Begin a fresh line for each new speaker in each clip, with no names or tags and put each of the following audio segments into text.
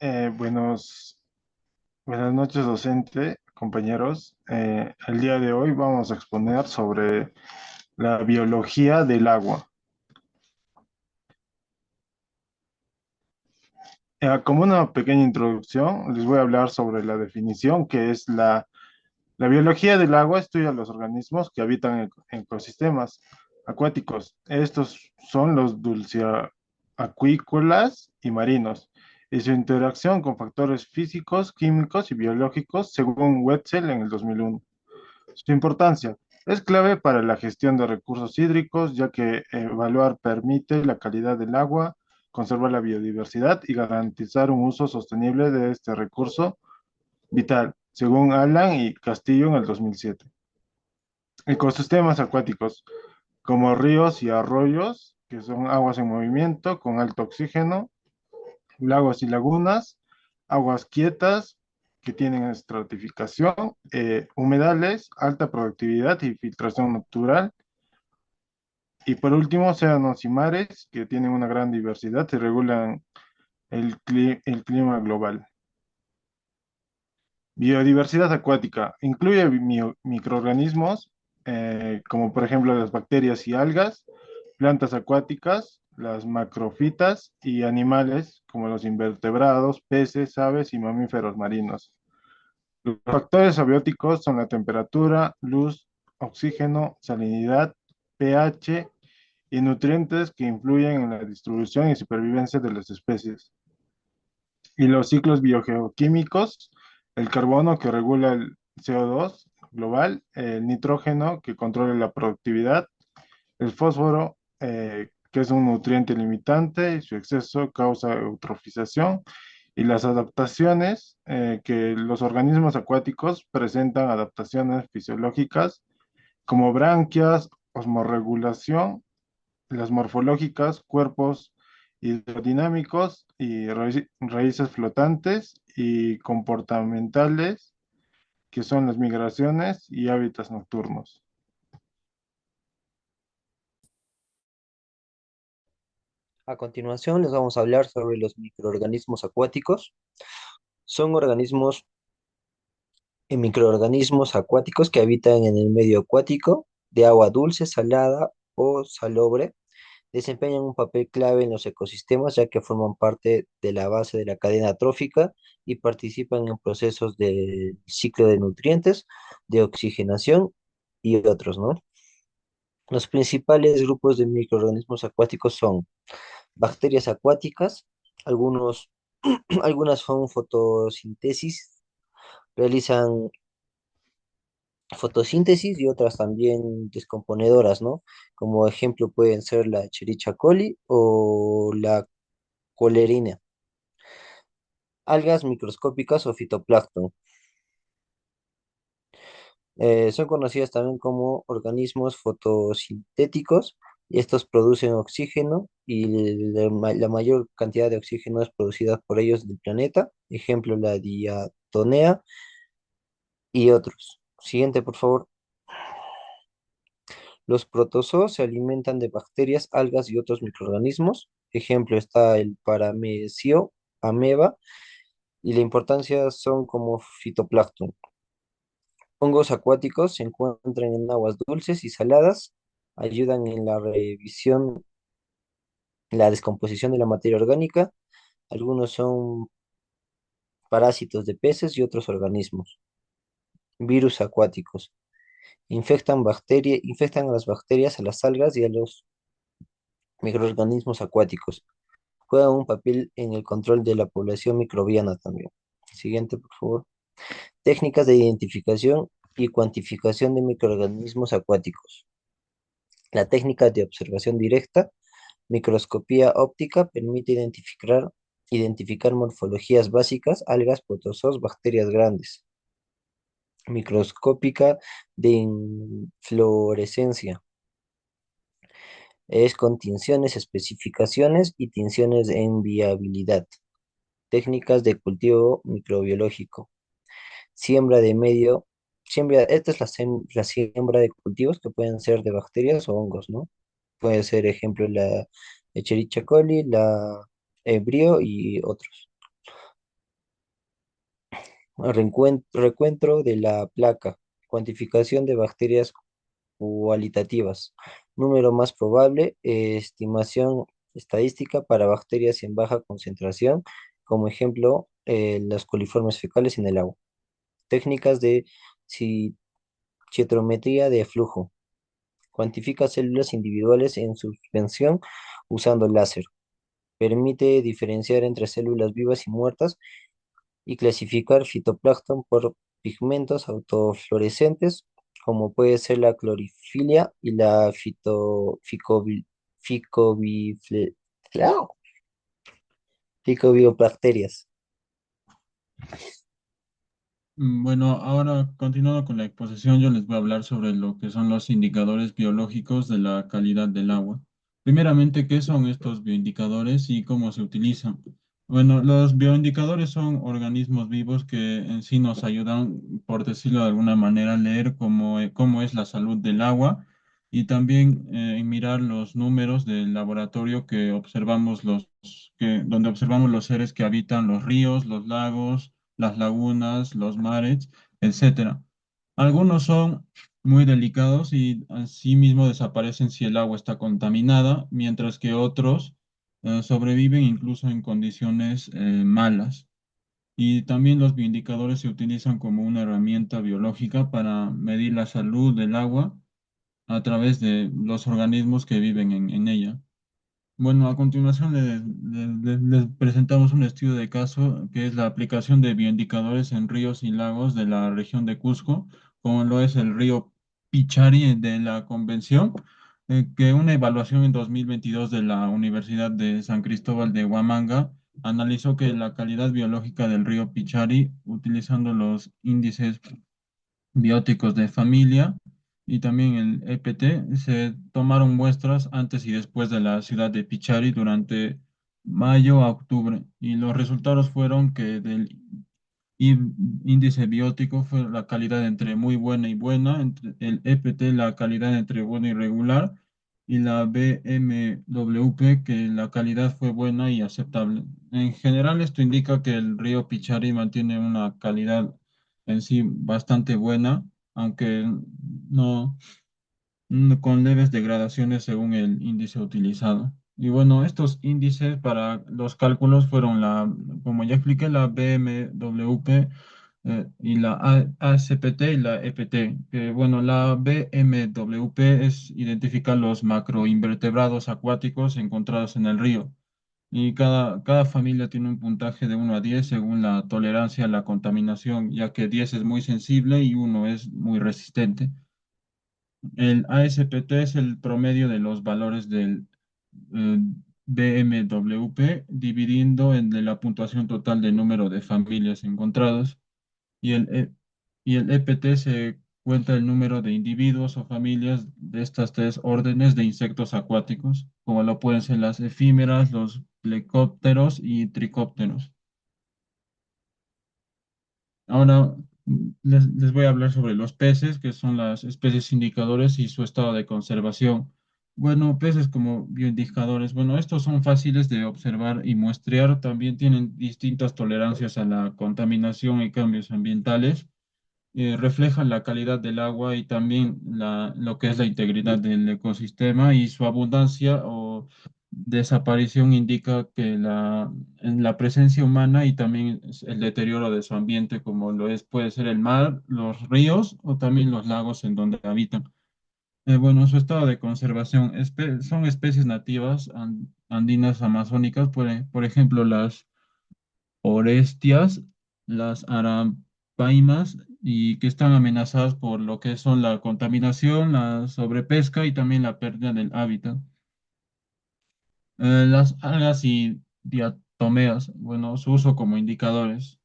Buenas noches, docente, compañeros. El día de hoy vamos a exponer sobre la biología del agua. Como una pequeña introducción, les voy a hablar sobre la definición, que es la biología del agua estudia los organismos que habitan en ecosistemas acuáticos. Estos son los dulceacuícolas y marinos, y su interacción con factores físicos, químicos y biológicos, según Wetzel en el 2001. Su importancia es clave para la gestión de recursos hídricos, ya que evaluar permite la calidad del agua, conservar la biodiversidad y garantizar un uso sostenible de este recurso vital, según Alan y Castillo en el 2007. Ecosistemas acuáticos, como ríos y arroyos, que son aguas en movimiento con alto oxígeno, lagos y lagunas, aguas quietas que tienen estratificación, humedales, alta productividad y filtración natural, y por último, océanos y mares que tienen una gran diversidad y regulan el clima global. Biodiversidad acuática incluye microorganismos, como por ejemplo las bacterias y algas, plantas acuáticas, las macrofitas y animales como los invertebrados, peces, aves y mamíferos marinos. Los factores abióticos son la temperatura, luz, oxígeno, salinidad, pH y nutrientes que influyen en la distribución y supervivencia de las especies. Y los ciclos biogeoquímicos, el carbono que regula el CO2 global, el nitrógeno que controla la productividad, el fósforo que es un nutriente limitante y su exceso causa eutrofización, y las adaptaciones, que los organismos acuáticos presentan adaptaciones fisiológicas como branquias, osmorregulación, las morfológicas, cuerpos hidrodinámicos y raíces flotantes, y comportamentales, que son las migraciones y hábitats nocturnos.
A continuación les vamos a hablar sobre los microorganismos acuáticos. Son microorganismos acuáticos que habitan en el medio acuático de agua dulce, salada o salobre. Desempeñan un papel clave en los ecosistemas ya que forman parte de la base de la cadena trófica y participan en procesos del ciclo de nutrientes, de oxigenación y otros, ¿no? Los principales grupos de microorganismos acuáticos son bacterias acuáticas, algunos, algunas son fotosíntesis, realizan fotosíntesis y otras también descomponedoras, ¿no? Como ejemplo pueden ser la Escherichia coli o la colerina. Algas microscópicas o fitoplancton. Son conocidas también como organismos fotosintéticos y estos producen oxígeno y la mayor cantidad de oxígeno es producida por ellos del planeta. Ejemplo, la diatonea y otros. Siguiente, por favor. Los protozoos se alimentan de bacterias, algas y otros microorganismos. Ejemplo, está el paramecium, ameba, y la importancia son como fitoplancton. Hongos acuáticos se encuentran en aguas dulces y saladas, ayudan en la revisión, la descomposición de la materia orgánica. Algunos son parásitos de peces y otros organismos. Virus acuáticos. Infectan a las bacterias, a las algas y a los microorganismos acuáticos. Juegan un papel en el control de la población microbiana también. Siguiente, por favor. Técnicas de identificación y cuantificación de microorganismos acuáticos. La técnica de observación directa, microscopía óptica, permite identificar morfologías básicas, algas, protozoos, bacterias grandes. Microscópica de inflorescencia. Es con tinciones, especificaciones y tinciones en viabilidad. Técnicas de cultivo microbiológico. Siembra de medio, esta es la siembra de cultivos que pueden ser de bacterias o hongos, ¿no? Puede ser, ejemplo, la Escherichia coli, la Ebrio y otros. Recuentro de la placa, cuantificación de bacterias cualitativas, número más probable, estimación estadística para bacterias en baja concentración, como ejemplo, las coliformes fecales en el agua. Técnicas de ci- Chitrometría de flujo. Cuantifica células individuales en suspensión usando láser. Permite diferenciar entre células vivas y muertas y clasificar fitoplancton por pigmentos autofluorescentes, como puede ser la clorofilia y la ficobifle- ¡Claro! Ficobiobacterias.
Bueno, ahora continuando con la exposición, yo les voy a hablar sobre lo que son los indicadores biológicos de la calidad del agua. Primeramente, ¿qué son estos bioindicadores y cómo se utilizan? Bueno, los bioindicadores son organismos vivos que en sí nos ayudan, por decirlo de alguna manera, a leer cómo es la salud del agua y también mirar los números del laboratorio que observamos donde observamos los seres que habitan los ríos, los lagos, las lagunas, los mares, etcétera. Algunos son muy delicados y asimismo desaparecen si el agua está contaminada, mientras que otros sobreviven incluso en condiciones malas. Y también los bioindicadores se utilizan como una herramienta biológica para medir la salud del agua a través de los organismos que viven en ella. Bueno, a continuación les presentamos un estudio de caso que es la aplicación de bioindicadores en ríos y lagos de la región de Cusco, como lo es el río Pichari de la Convención, que una evaluación en 2022 de la Universidad de San Cristóbal de Huamanga analizó que la calidad biológica del río Pichari, utilizando los índices bióticos de familia y también el EPT. Se tomaron muestras antes y después de la ciudad de Pichari durante mayo a octubre y los resultados fueron que del y índice biótico fue la calidad entre muy buena y buena, entre el EPT la calidad entre buena y regular, y la BMWP que la calidad fue buena y aceptable. En general, esto indica que el río Pichari mantiene una calidad en sí bastante buena, aunque no, con leves degradaciones según el índice utilizado. Y bueno, estos índices para los cálculos fueron como ya expliqué, la BMWP y la ASPT y la EPT. Que, bueno, la BMWP es identificar los macroinvertebrados acuáticos encontrados en el río. Y cada familia tiene un puntaje de 1 a 10 según la tolerancia a la contaminación, ya que 10 es muy sensible y 1 es muy resistente. El ASPT es el promedio de los valores del eh, BMWP dividiendo de la puntuación total del número de familias encontradas y y el EPT se cuenta el número de individuos o familias de estas tres órdenes de insectos acuáticos, como lo pueden ser las efímeras, los plecópteros y tricópteros. Ahora les voy a hablar sobre los peces, que son las especies indicadores y su estado de conservación. Bueno, peces como bioindicadores, bueno, estos son fáciles de observar y muestrear, también tienen distintas tolerancias a la contaminación y cambios ambientales, reflejan la calidad del agua y también lo que es la integridad del ecosistema y su abundancia o desaparición indica que en la presencia humana y también el deterioro de su ambiente, como lo es, puede ser el mar, los ríos o también los lagos en donde habitan. Bueno, su estado de conservación son especies nativas andinas amazónicas, por ejemplo, las orestias, las arapaimas, y que están amenazadas por lo que son la contaminación, la sobrepesca y también la pérdida del hábitat. Las algas y diatomeas, bueno, su uso como indicadores.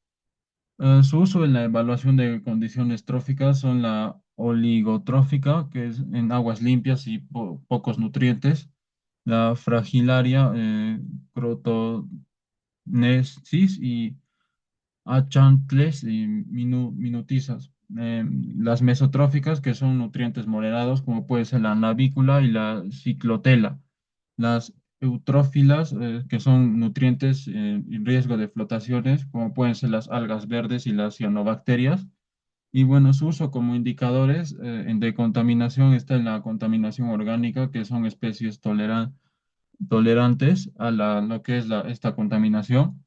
Su uso en la evaluación de condiciones tróficas son la oligotrófica, que es en aguas limpias y pocos nutrientes, la fragilaria, crotonensis y achantles y minutizas. Las mesotróficas, que son nutrientes moderados, como puede ser la navícula y la ciclotela. Las eutrófilas, que son nutrientes en riesgo de flotaciones, como pueden ser las algas verdes y las cianobacterias. Y bueno, su uso como indicadores de contaminación está en la contaminación orgánica, que son especies tolerantes a lo que es esta contaminación.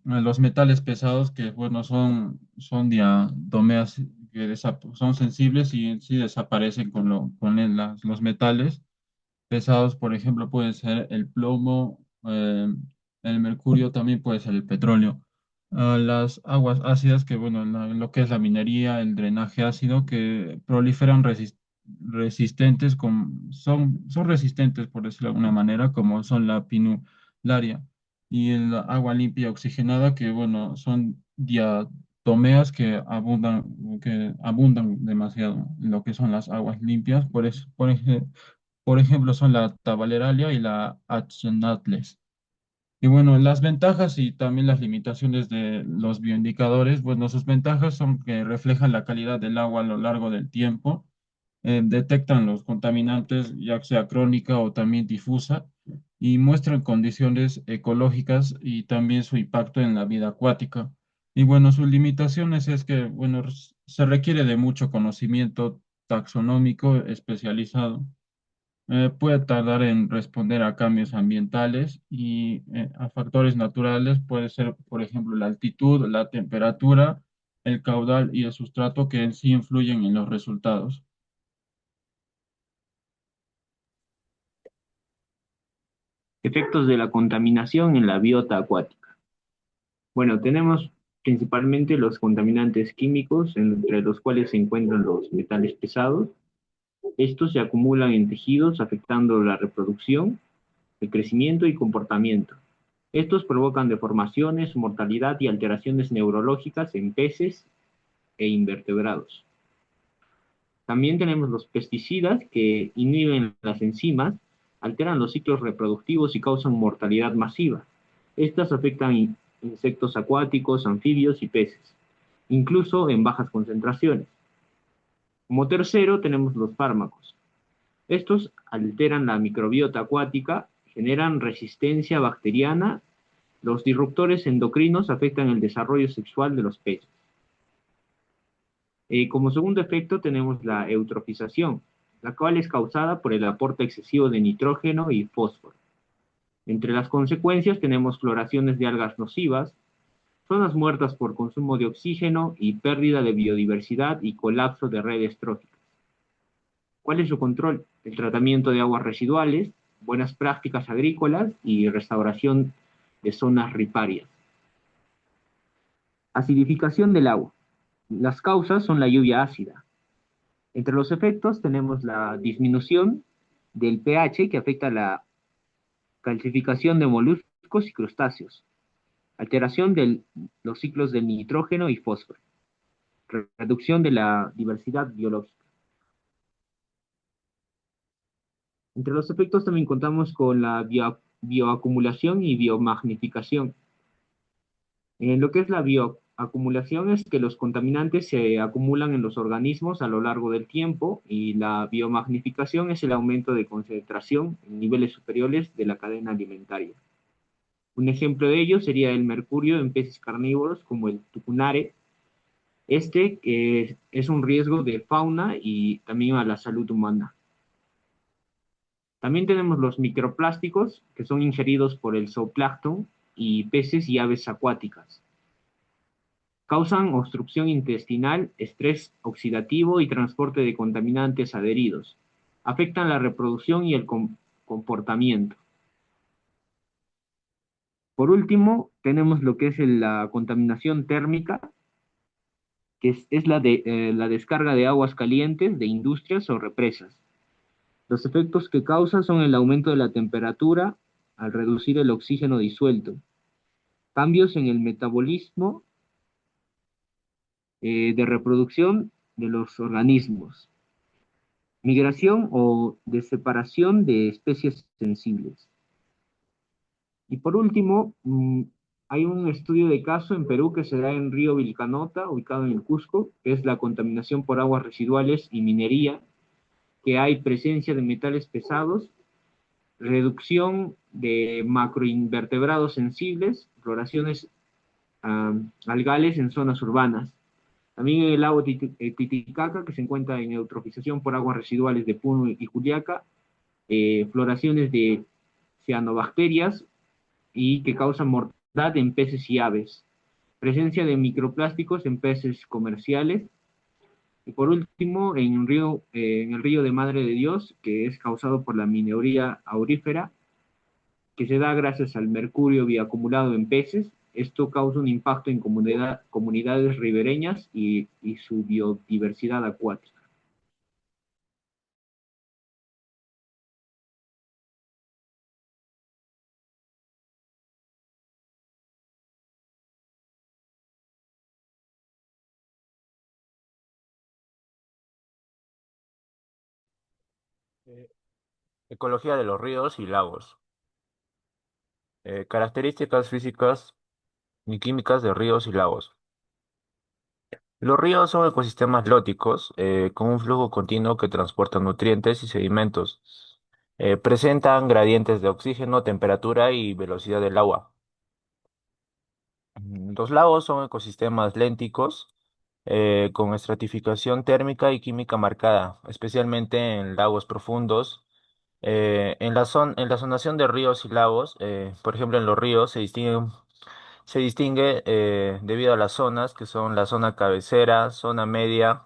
Los metales pesados que, bueno, son diatomeas que son sensibles y en sí desaparecen los metales pesados, por ejemplo, puede ser el plomo, el mercurio, también puede ser el petróleo. Las aguas ácidas, que bueno, en lo que es la minería, el drenaje ácido, que proliferan resistentes, son resistentes, por decirlo de alguna manera, como son la pinularia y el agua limpia oxigenada, que bueno, son diatomeas que abundan demasiado en lo que son las aguas limpias, por ejemplo, son la Tabaleralia y la Axenatles. Y bueno, las ventajas y también las limitaciones de los bioindicadores, bueno, sus ventajas son que reflejan la calidad del agua a lo largo del tiempo, detectan los contaminantes, ya sea crónica o también difusa, y muestran condiciones ecológicas y también su impacto en la vida acuática. Y bueno, sus limitaciones es que, bueno, se requiere de mucho conocimiento taxonómico especializado, puede tardar en responder a cambios ambientales y a factores naturales, puede ser, por ejemplo, la altitud, la temperatura, el caudal y el sustrato que en sí influyen en los resultados.
Efectos de la contaminación en la biota acuática. Bueno, tenemos principalmente los contaminantes químicos, entre los cuales se encuentran los metales pesados. Estos se acumulan en tejidos, afectando la reproducción, el crecimiento y comportamiento. Estos provocan deformaciones, mortalidad y alteraciones neurológicas en peces e invertebrados. También tenemos los pesticidas que inhiben las enzimas, alteran los ciclos reproductivos y causan mortalidad masiva. Estas afectan insectos acuáticos, anfibios y peces, incluso en bajas concentraciones. Como tercero tenemos los fármacos. Estos alteran la microbiota acuática, generan resistencia bacteriana. Los disruptores endocrinos afectan el desarrollo sexual de los peces. Como segundo efecto tenemos la eutrofización, la cual es causada por el aporte excesivo de nitrógeno y fósforo. Entre las consecuencias tenemos floraciones de algas nocivas, zonas muertas por consumo de oxígeno y pérdida de biodiversidad y colapso de redes tróficas. ¿Cuál es su control? El tratamiento de aguas residuales, buenas prácticas agrícolas y restauración de zonas riparias. Acidificación del agua. Las causas son la lluvia ácida. Entre los efectos tenemos la disminución del pH, que afecta la calcificación de moluscos y crustáceos, alteración de los ciclos de nitrógeno y fósforo, reducción de la diversidad biológica. Entre los efectos también contamos con la bioacumulación y biomagnificación. En lo que es la bioacumulación es que los contaminantes se acumulan en los organismos a lo largo del tiempo, y la biomagnificación es el aumento de concentración en niveles superiores de la cadena alimentaria. Un ejemplo de ello sería el mercurio en peces carnívoros como el tucunare. Este es un riesgo de fauna y también a la salud humana. También tenemos los microplásticos, que son ingeridos por el zooplancton y peces y aves acuáticas. Causan obstrucción intestinal, estrés oxidativo y transporte de contaminantes adheridos. Afectan la reproducción y el comportamiento. Por último, tenemos lo que es la contaminación térmica, que es la descarga de aguas calientes de industrias o represas. Los efectos que causa son el aumento de la temperatura al reducir el oxígeno disuelto, cambios en el metabolismo de reproducción de los organismos, migración o de separación de especies sensibles. Y por último, hay un estudio de caso en Perú que se da en Río Vilcanota, ubicado en el Cusco, que es la contaminación por aguas residuales y minería, que hay presencia de metales pesados reducción de macroinvertebrados sensibles, floraciones algales en zonas urbanas. También en el lago Titicaca, que se encuentra en eutrofización por aguas residuales de Puno y Juliaca, floraciones de cianobacterias y que causan mortandad en peces y aves. Presencia de microplásticos en peces comerciales. Y por último, en el río de Madre de Dios, que es causado por la minería aurífera, que se da gracias al mercurio bioacumulado en peces. Esto causa un impacto en comunidades ribereñas y su biodiversidad acuática.
Eh, Ecología de los ríos y lagos. Características físicas y químicas de ríos y lagos. Los ríos son ecosistemas lóticos con un flujo continuo que transporta nutrientes y sedimentos. Presentan gradientes de oxígeno, temperatura y velocidad del agua. Los lagos son ecosistemas lénticos con estratificación térmica y química marcada, especialmente en lagos profundos. En la zonación de ríos y lagos, por ejemplo, en los ríos se distingue debido a las zonas, que son la zona cabecera, zona media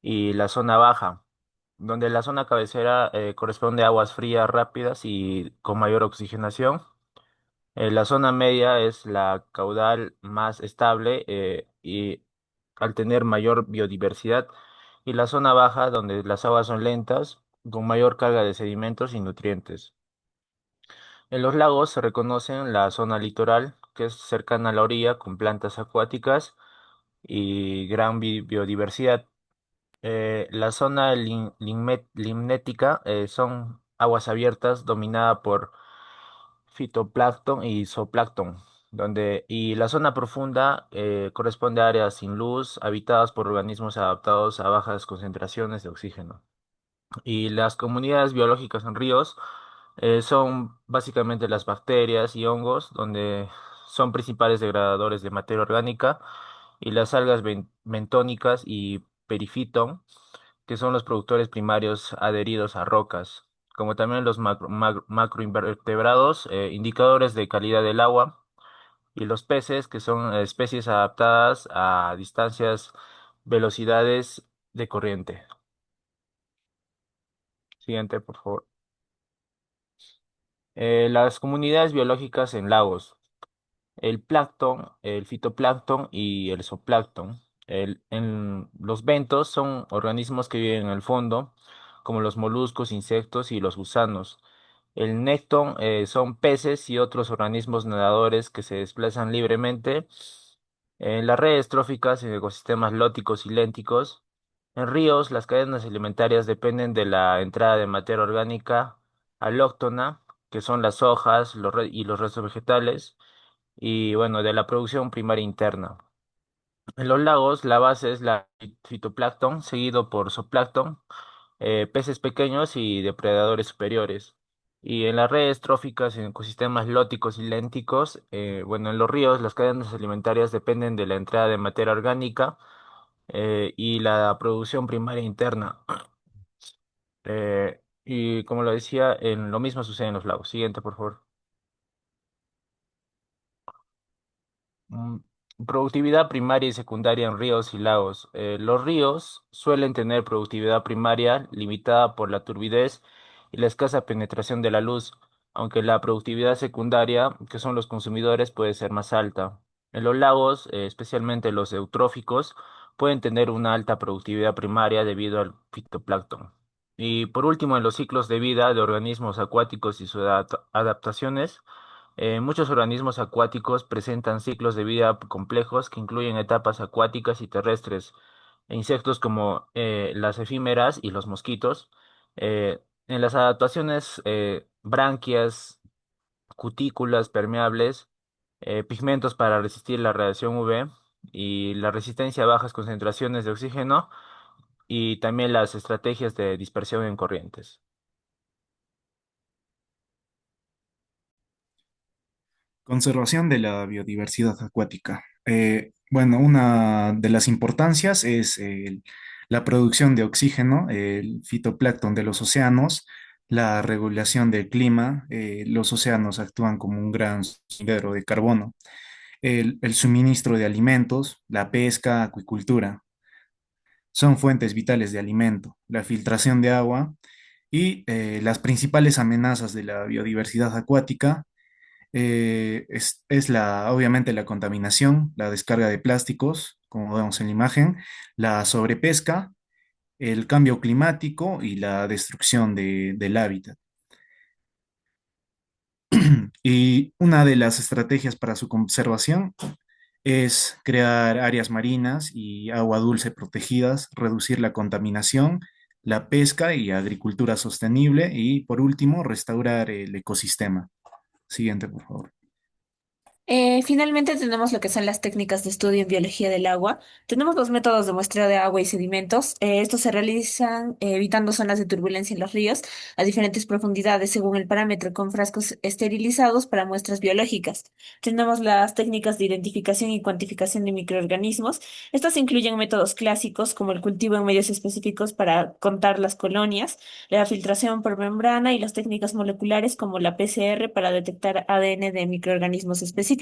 y la zona baja, donde la zona cabecera corresponde a aguas frías rápidas y con mayor oxigenación. La zona media es la caudal más estable y al tener mayor biodiversidad, y la zona baja, donde las aguas son lentas, con mayor carga de sedimentos y nutrientes. En los lagos se reconocen la zona litoral, que es cercana a la orilla, con plantas acuáticas y gran biodiversidad. La zona limnética son aguas abiertas dominada por fitoplancton y zooplancton, y la zona profunda corresponde a áreas sin luz, habitadas por organismos adaptados a bajas concentraciones de oxígeno. Y las comunidades biológicas en ríos son básicamente las bacterias y hongos, donde son principales degradadores de materia orgánica, y las algas bentónicas y perifitón, que son los productores primarios adheridos a rocas, como también los macroinvertebrados, indicadores de calidad del agua, y los peces, que son especies adaptadas a distancias, velocidades de corriente. Siguiente, por favor. Las comunidades biológicas en lagos. El plancton, el fitoplancton y el zooplancton. En los bentos son organismos que viven en el fondo, como los moluscos, insectos y los gusanos. El nécton son peces y otros organismos nadadores que se desplazan libremente. En las redes tróficas en ecosistemas lóticos y lénticos. En ríos, las cadenas alimentarias dependen de la entrada de materia orgánica alóctona, que son las hojas y los restos vegetales, y bueno, de la producción primaria interna. En los lagos, la base es la fitoplancton, seguido por zooplancton, peces pequeños y depredadores superiores. Y en las redes tróficas, en ecosistemas lóticos y lénticos, bueno, en los ríos, las cadenas alimentarias dependen de la entrada de materia orgánica y la producción primaria interna. Y como lo decía, en lo mismo sucede en los lagos. Siguiente, por favor. Mm, Productividad primaria y secundaria en ríos y lagos. Los ríos suelen tener productividad primaria limitada por la turbidez y la escasa penetración de la luz, aunque la productividad secundaria, que son los consumidores, puede ser más alta. En los lagos, especialmente los eutróficos, pueden tener una alta productividad primaria debido al fitoplancton. Y por último, en los ciclos de vida de organismos acuáticos y sus adaptaciones. Muchos organismos acuáticos presentan ciclos de vida complejos que incluyen etapas acuáticas y terrestres. Insectos como las efímeras y los mosquitos. En las adaptaciones, branquias, cutículas permeables, pigmentos para resistir la radiación UV y la resistencia a bajas concentraciones de oxígeno, y también las estrategias de dispersión en corrientes.
Conservación de la biodiversidad acuática. Bueno, una de las importancias es la producción de oxígeno, el fitoplancton de los océanos, la regulación del clima. Los océanos actúan como un gran sumidero de carbono. El suministro de alimentos, la pesca, acuicultura, son fuentes vitales de alimento. La filtración de agua y las principales amenazas de la biodiversidad acuática es obviamente la contaminación, la descarga de plásticos, como vemos en la imagen, la sobrepesca, el cambio climático y la destrucción del hábitat. Y una de las estrategias para su conservación es crear áreas marinas y agua dulce protegidas, reducir la contaminación, la pesca y agricultura sostenible y, por último, restaurar el ecosistema. Siguiente, por favor.
Finalmente tenemos lo que son las técnicas de estudio en biología del agua. Tenemos los métodos de muestreo de agua y sedimentos. Estos se realizan evitando zonas de turbulencia en los ríos a diferentes profundidades según el parámetro con frascos esterilizados para muestras biológicas. Tenemos las técnicas de identificación y cuantificación de microorganismos. Estas incluyen métodos clásicos como el cultivo en medios específicos para contar las colonias, la filtración por membrana y las técnicas moleculares como la PCR para detectar ADN de microorganismos específicos.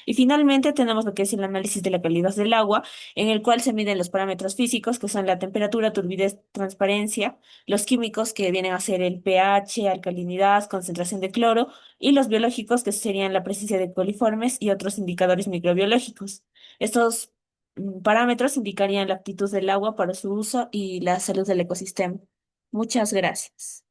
Y finalmente tenemos lo que es el análisis de la calidad del agua, en el cual se miden los parámetros físicos, que son la temperatura, turbidez, transparencia, los químicos, que vienen a ser el pH, alcalinidad, concentración de cloro, y los biológicos, que serían la presencia de coliformes y otros indicadores microbiológicos. Estos parámetros indicarían la aptitud del agua para su uso y la salud del ecosistema. Muchas gracias.